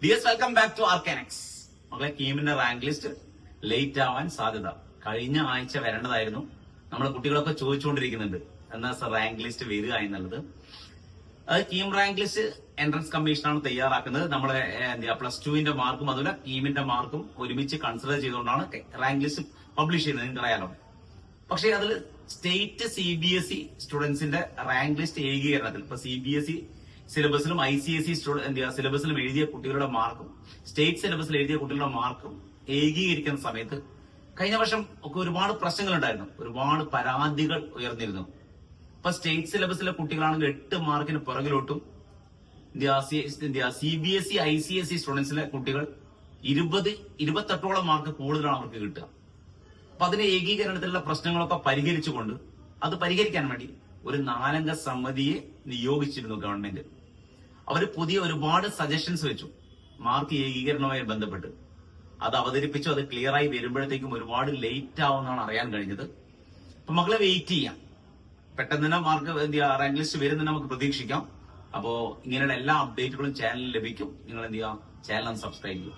Dears welcome back to Arcanex. മകളെ, കീമിന്റെ rank list late ആവാൻ സാധ്യത. കഴിഞ്ഞ ആഴ്ച വരേണ്ടതായിരുന്നു. നമ്മളെ കുട്ടികളൊക്കെ ചോദിച്ചുകൊണ്ടിരിക്കുന്നുണ്ട് എന്നാ സർ റാങ്ക് ലിസ്റ്റ് വരിക എന്നുള്ളത്. അത് കീം റാങ്ക് ലിസ്റ്റ് എൻട്രൻസ് കമ്മീഷനാണ് തയ്യാറാക്കുന്നത്. നമ്മളെ +2 മാർക്കും അതുപോലെ കീമിന്റെ മാർക്കും ഒരുമിച്ച് കൺസിഡർ ചെയ്തുകൊണ്ടാണ് റാങ്ക് ലിസ്റ്റ് പബ്ലിഷ് ചെയ്യുന്നത്. നിങ്ങൾക്ക് അറിയാലോ. പക്ഷേ അതിൽ സ്റ്റേറ്റ് CBSE സ്റ്റുഡൻസിന്റെ റാങ്ക് ലിസ്റ്റ് ഏകീകരണത്തിൽ ഇപ്പൊ CBSE സിലബസിലും ICSE സിലബസിലും എഴുതിയ കുട്ടികളുടെ മാർക്കും സ്റ്റേറ്റ് സിലബസിൽ എഴുതിയ കുട്ടികളുടെ മാർക്കും ഏകീകരിക്കുന്ന സമയത്ത് കഴിഞ്ഞ വർഷം ഒക്കെ ഒരുപാട് പ്രശ്നങ്ങൾ ഉണ്ടായിരുന്നു, ഒരുപാട് പരാതികൾ ഉയർന്നിരുന്നു. ഇപ്പൊ സ്റ്റേറ്റ് സിലബസിലെ കുട്ടികളാണെങ്കിൽ 8 മാർക്കിന് പുറകിലോട്ടും CBSE ICSE സ്റ്റുഡൻസിലെ കുട്ടികൾ 28ഓളം മാർക്ക് കൂടുതലാണ് അവർക്ക് കിട്ടുക. അപ്പൊ അതിന്റെ ഏകീകരണത്തിലുള്ള പ്രശ്നങ്ങളൊക്കെ പരിഹരിച്ചുകൊണ്ട് അത് പരിഹരിക്കാൻ വേണ്ടി ഒരു 4 അംഗ സമിതിയെ നിയോഗിച്ചിരുന്നു ഗവൺമെന്റ്. അവര് പുതിയ ഒരുപാട് സജഷൻസ് വെച്ചു മാർക്ക് ഏകീകരണവുമായി ബന്ധപ്പെട്ട്. അത് അവതരിപ്പിച്ചു. അത് ക്ലിയർ ആയി വരുമ്പോഴത്തേക്കും ഒരുപാട് ലേറ്റ് ആവുമെന്നാണ് അറിയാൻ കഴിഞ്ഞത്. അപ്പൊ മക്കളെ വെയിറ്റ് ചെയ്യാം. പെട്ടെന്ന് തന്നെ മാർക്ക് റാങ്ക് ലിസ്റ്റ് വരുന്ന നമുക്ക് പ്രതീക്ഷിക്കാം. അപ്പോ ഇങ്ങനെയുള്ള എല്ലാ അപ്ഡേറ്റുകളും ചാനലിൽ ലഭിക്കും. നിങ്ങൾ ചാനൽ സബ്സ്ക്രൈബ് ചെയ്യും.